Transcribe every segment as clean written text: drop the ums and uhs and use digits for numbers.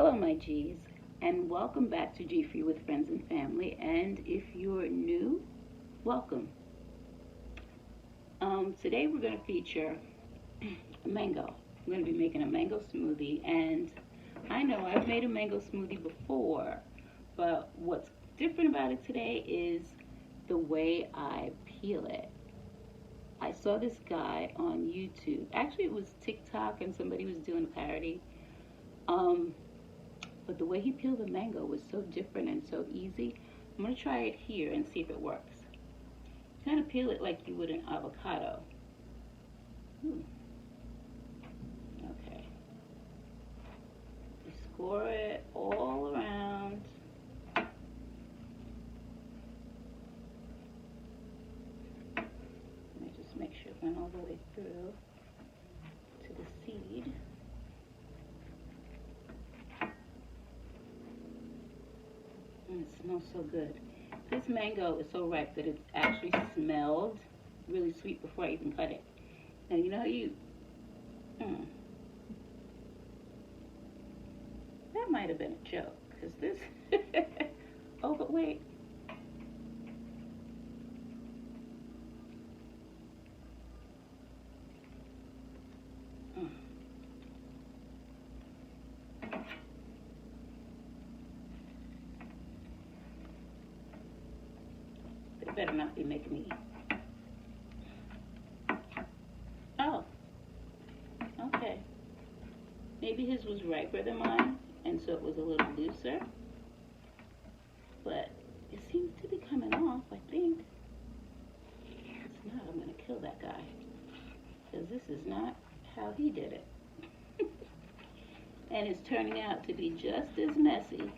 Hello, my G's, and welcome back to G Free with Friends and Family. And if you're new, welcome. Today we're going to feature a mango. I'm going to be making a mango smoothie, and I know I've made a mango smoothie before, but what's different about it today is the way I peel it. I saw this guy on YouTube. Actually, it was TikTok, and somebody was doing a parody. But the way he peeled the mango was so different and so easy. I'm going to try it here and see if it works. Kind of peel it like you would an avocado. Okay. You score it all around. Let me just make sure it went all the way through to the seed. It smells so good. This mango is so ripe that it's actually smelled really sweet before I even cut it. Now, you know how that might have been a joke, because this, oh, but wait. They better not be making me. Oh, okay. Maybe his was riper than mine, and so it was a little looser. But it seems to be coming off, I think. If it's not, I'm going to kill that guy, because this is not how he did it. And it's turning out to be just as messy.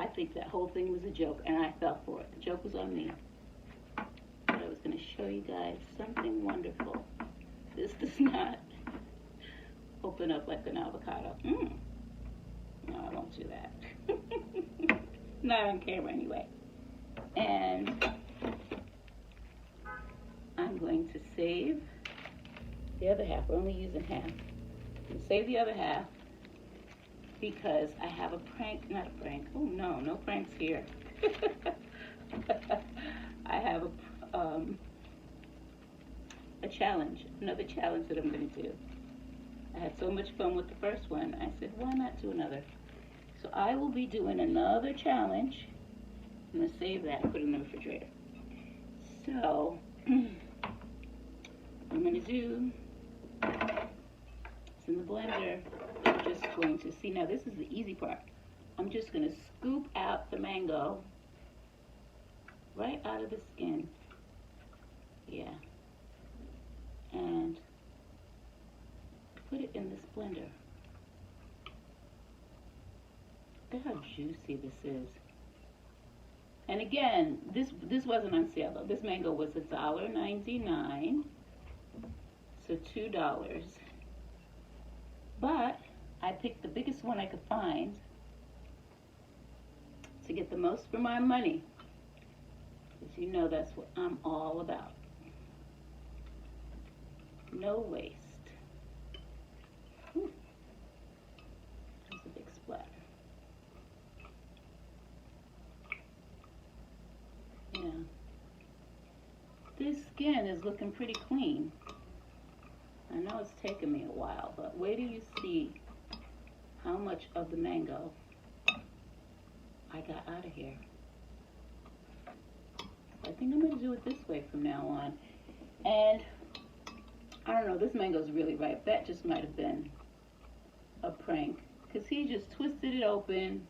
I think that whole thing was a joke, and I fell for it. The joke was on me. But I was going to show you guys something wonderful. This does not open up like an avocado. No, I won't do that. Not on camera anyway. And I'm going to save the other half. We're only using half. I'm going to save the other half, because I have a prank, not a prank, oh no, no pranks here. I have a challenge, another challenge that I'm going to do. I had so much fun with the first one, I said, why not do another? So I will be doing another challenge. I'm going to save that and put it in the refrigerator. So, I'm going to do, it's in the blender. Just going to see, now this is the easy part. I'm just going to scoop out the mango right out of the skin. Yeah. And put it in this blender. Look at how juicy this is. And again, this wasn't on sale though. This mango was $1.99, so $2. But I picked the biggest one I could find to get the most for my money. Because you know that's what I'm all about. No waste. Whew. That's a big splatter. Yeah. This skin is looking pretty clean. I know it's taken me a while, but wait till you see how much of the mango I got out of here. I think I'm going to do it this way from now on. And I don't know, this mango's really ripe. That just might have been a prank, because he just twisted it open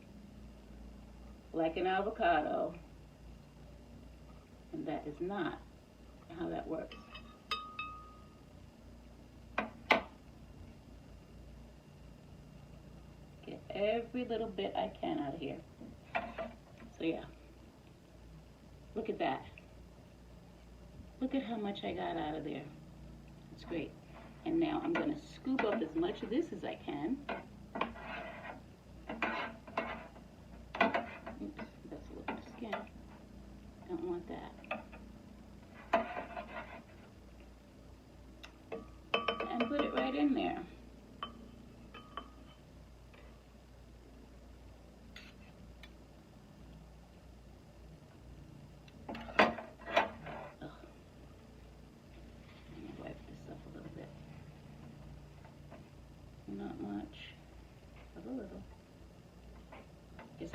like an avocado, and that is not how that works. Get every little bit I can out of here. So yeah, look at that. Look at how much I got out of there. It's great. And now I'm going to scoop up as much of this as I can. Oops, that's a little skin. Don't want that.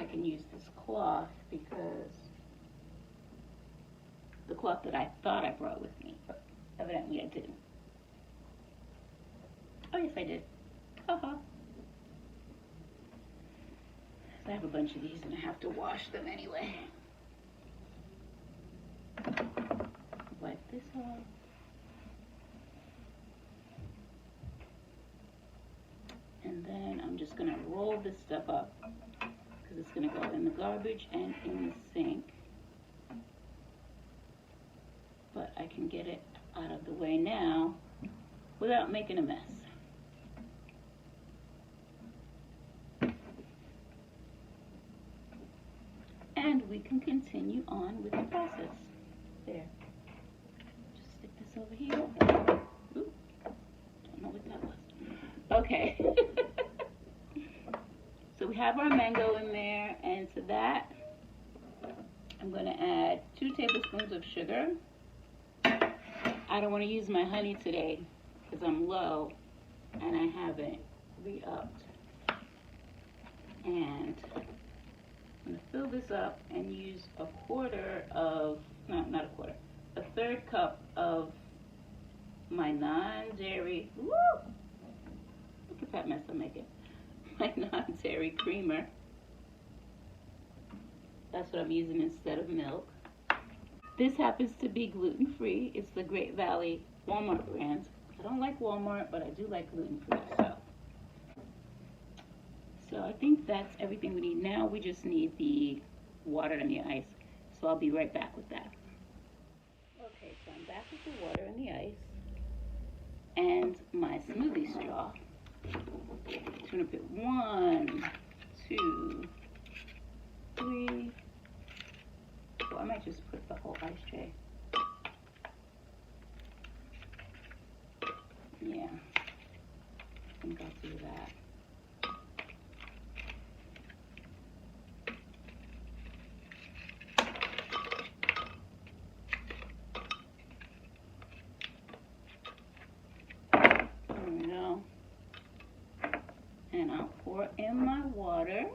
I can use this cloth because the cloth that I thought I brought with me, but evidently I didn't. Oh yes, I did. Haha. I have a bunch of these and I have to wash them anyway. Wipe this off. And then I'm just gonna roll this stuff up because it's gonna go in the garbage and in the sink. But I can get it out of the way now without making a mess. And we can continue on with the process. There. Just stick this over here. Ooh, don't know what that was. Okay. So we have our mango in there, and to that, I'm going to add 2 tablespoons of sugar. I don't want to use my honey today because I'm low and I haven't re-upped. And I'm going to fill this up and use a third cup of my non-dairy, woo! Look at that mess I'm making. My non-dairy creamer. That's what I'm using instead of milk. This happens to be gluten-free. It's the Great Valley Walmart brand. I don't like Walmart, but I do like gluten-free, So I think that's everything we need. Now we just need the water and the ice. So I'll be right back with that. Okay, so I'm back with the water and the ice and my smoothie straw. I'm gonna put 1, 2, 3. Well, I might just put the whole ice tray. Yeah, I think I'll do that. And I'll pour in my water.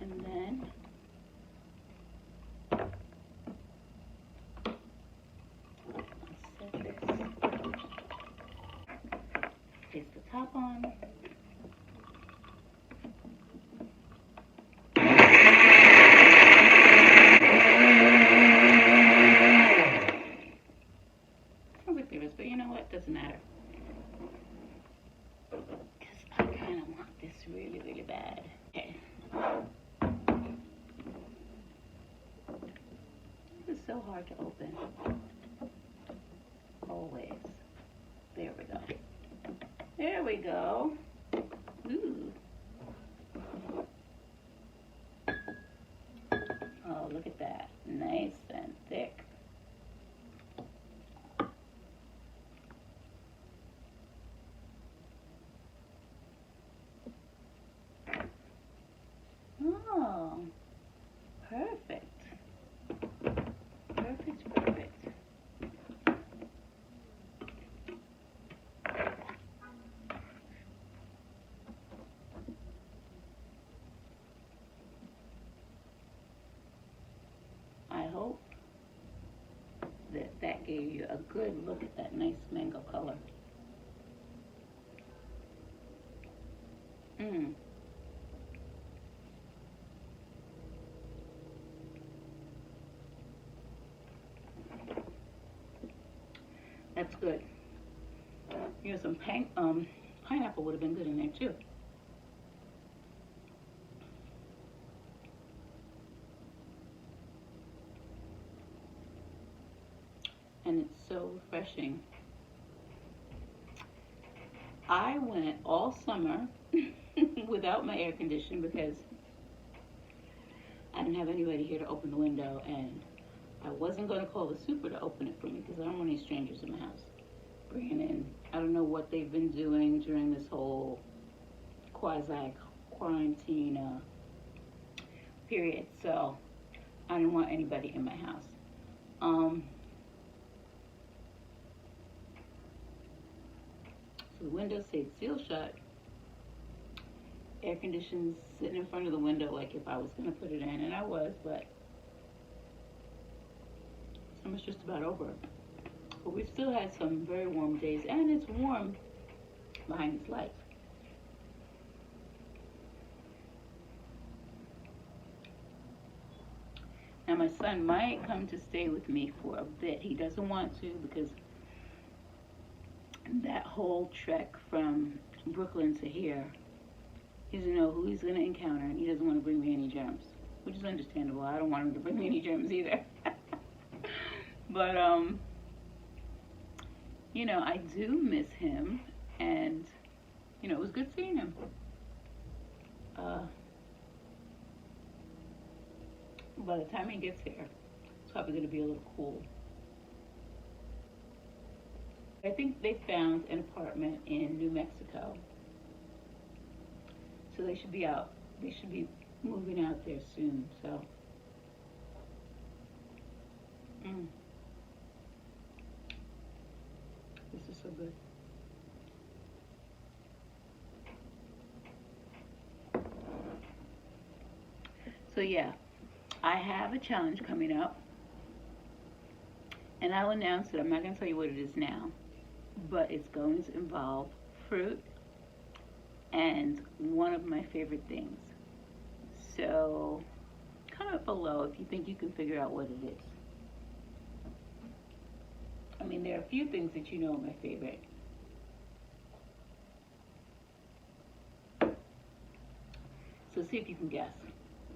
And then I'll set this. Place the top on. But you know what? Doesn't matter. Because I kind of want this really, really bad. Okay. This is so hard to open. Always. There we go. There we go. Ooh. Oh, look at that. Nice and thick. Oh, perfect. Perfect, perfect. I hope that gave you a good look at that nice mango color. That's good. You know, some pineapple would have been good in there too. And it's so refreshing. I went all summer without my air conditioner because I didn't have anybody here to open the window, and I wasn't going to call the super to open it for me because I don't want any strangers in my house bringing in. I don't know what they've been doing during this whole quasi-quarantine period, so I didn't want anybody in my house. The window stayed sealed shut. Air conditioned sitting in front of the window like if I was going to put it in, and I was, but summer's just about over. But we still had some very warm days, and it's warm behind these lights. Now my son might come to stay with me for a bit. He doesn't want to because that whole trek from Brooklyn to here, he doesn't know who he's going to encounter, and he doesn't want to bring me any germs, which is understandable. I don't want him to bring me any germs either. But, you know, I do miss him, and, you know, it was good seeing him. By the time he gets here, it's probably going to be a little cool. I think they found an apartment in New Mexico. So they should be out. They should be moving out there soon. So, this is so good. So yeah, I have a challenge coming up, and I'll announce it. I'm not going to tell you what it is now, but it's going to involve fruit and one of my favorite things. So comment below if you think you can figure out what it is. I mean, there are a few things that you know are my favorite. So see if you can guess.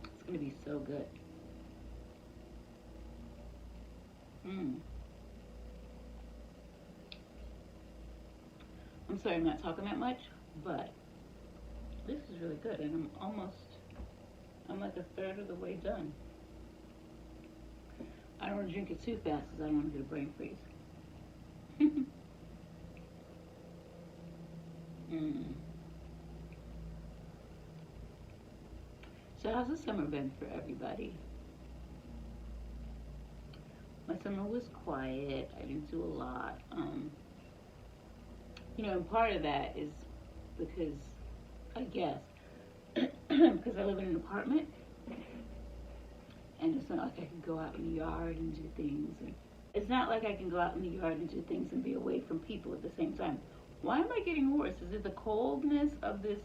It's going to be so good. I'm sorry I'm not talking that much, but this is really good, and I'm like a third of the way done. I don't want to drink it too fast because I don't want to get a brain freeze. So how's the summer been for everybody? My summer was quiet. I didn't do a lot. You know, and part of that is because, I guess, because I live in an apartment, and it's not like I can go out in the yard and do things. And it's not like I can go out in the yard and do things and be away from people at the same time. Why am I getting hoarse? Is it the coldness of this?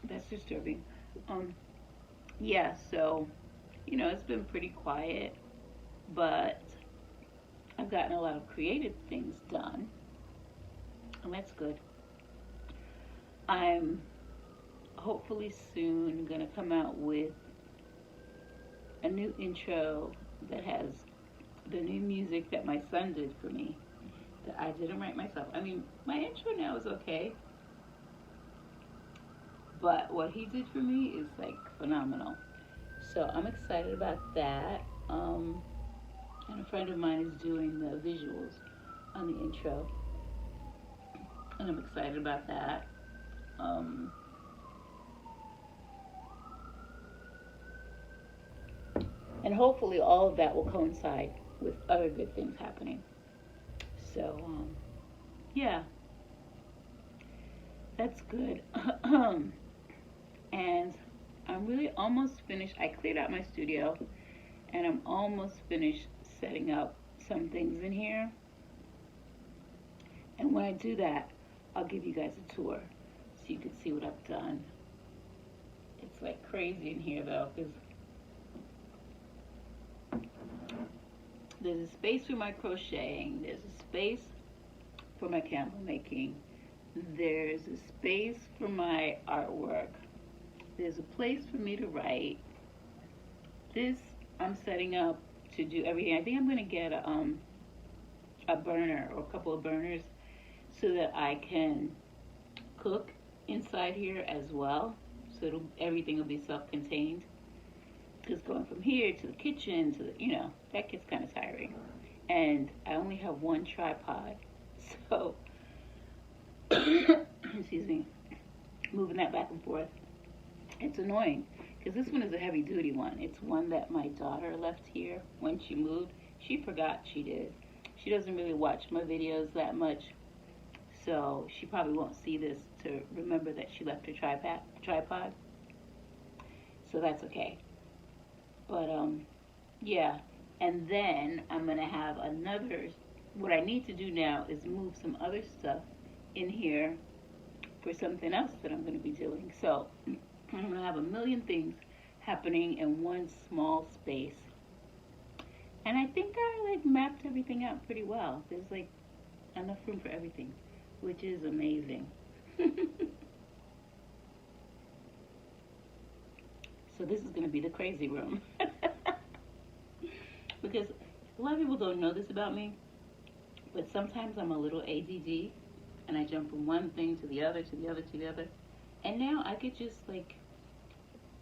That's disturbing. Yeah, so, you know, it's been pretty quiet, but I've gotten a lot of creative things done, and that's good. I'm hopefully soon going to come out with a new intro that has the new music that my son did for me, that I didn't write myself. I mean, my intro now is okay, but what he did for me is like phenomenal. So I'm excited about that. And a friend of mine is doing the visuals on the intro, and I'm excited about that. And hopefully all of that will coincide with other good things happening. So, yeah, that's good. And I'm really almost finished. I cleared out my studio, and I'm almost finished setting up some things in here. And when I do that, I'll give you guys a tour so you can see what I've done. It's like crazy in here though, because there's a space for my crocheting, there's a space for my candle making, there's a space for my artwork, there's a place for me to write. This I'm setting up to do everything. I think I'm going to get a burner or a couple of burners so that I can cook inside here as well. So everything will be self-contained. Because going from here to the kitchen to the, you know, that gets kind of tiring. And I only have one tripod, so excuse me, moving that back and forth, it's annoying. Because this one is a heavy duty one. It's one that my daughter left here when she moved. She forgot she did. She doesn't really watch my videos that much, so she probably won't see this to remember that she left her tripod. So that's okay. But yeah. And then I'm gonna have another. What I need to do now is move some other stuff in here for something else that I'm gonna be doing. So I'm gonna have a million things happening in one small space. And I think I like mapped everything out pretty well. There's like enough room for everything, which is amazing. So this is going to be the crazy room. Because a lot of people don't know this about me, but sometimes I'm a little ADD and I jump from one thing to the other, to the other, to the other. And now I could just like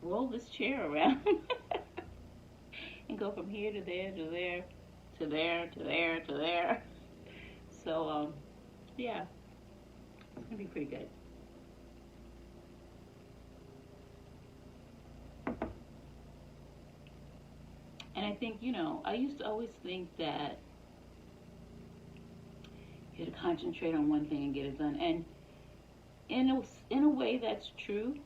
roll this chair around and go from here to there, to there, to there, to there, to there. So, yeah, it's going to be pretty good. And I think, I used to always think that you had to concentrate on one thing and get it done. And in a way, that's true.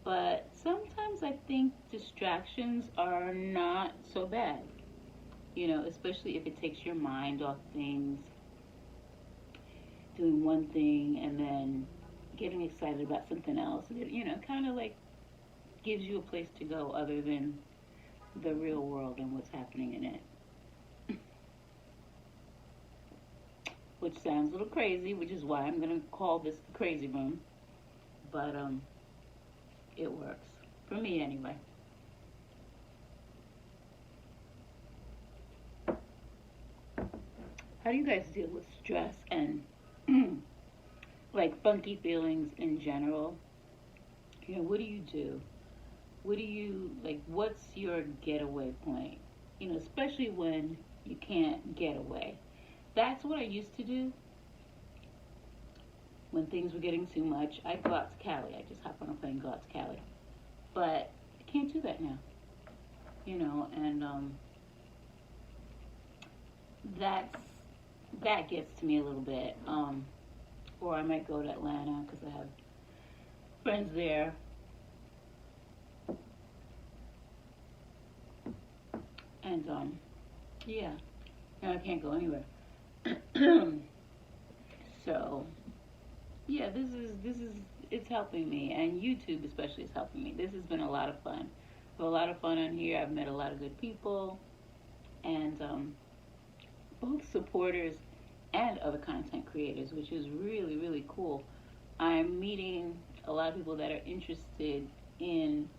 But sometimes I think distractions are not so bad. Especially if it takes your mind off things, doing one thing and then getting excited about something else. Kind of like gives you a place to go other than the real world and what's happening in it. Which sounds a little crazy, which is why I'm going to call this the crazy room. But it works. For me, anyway. How do you guys deal with stress and like funky feelings in general? What do you do? What do you like? What's your getaway point? Especially when you can't get away. That's what I used to do when things were getting too much. I'd go out to Cali. I just hop on a plane and go out to Cali. But I can't do that now. And that gets to me a little bit. Or I might go to Atlanta because I have friends there. And yeah, I can't go anywhere. So yeah, this is it's helping me, and YouTube especially is helping me. This has been a lot of fun. So a lot of fun on here. I've met a lot of good people, and both supporters and other content creators, which is really, really cool. I'm meeting a lot of people that are interested in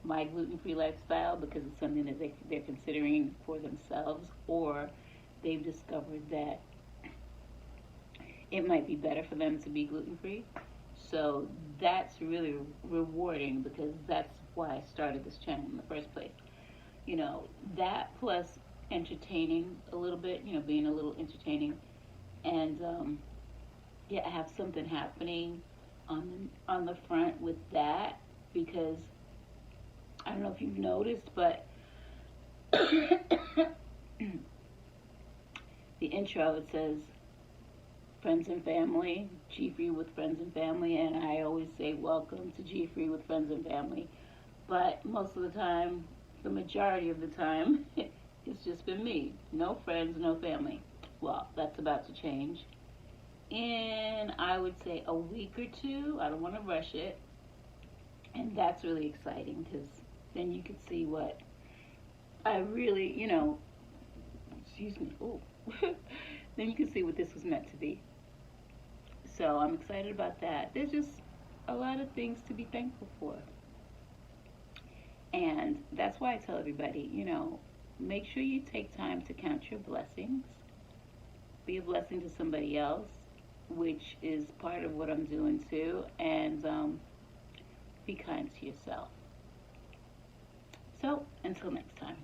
my gluten-free lifestyle because it's something that they're considering for themselves, or they've discovered that it might be better for them to be gluten-free. So that's really rewarding because that's why I started this channel in the first place. That plus entertaining a little bit, being a little entertaining, and yeah, have something happening on the front with that, because I don't know if you've noticed, but the intro, it says friends and family, G-Free with friends and family, and I always say welcome to G-Free with friends and family. But most of the time, the majority of the time, it's just been me. No friends, no family. Well, that's about to change in, I would say, a week or two. I don't want to rush it. And that's really exciting because then you can see what I really, excuse me, oh, then you can see what this was meant to be. So I'm excited about that. There's just a lot of things to be thankful for. And that's why I tell everybody, make sure you take time to count your blessings. Be a blessing to somebody else, which is part of what I'm doing too. And be kind to yourself. So, until next time.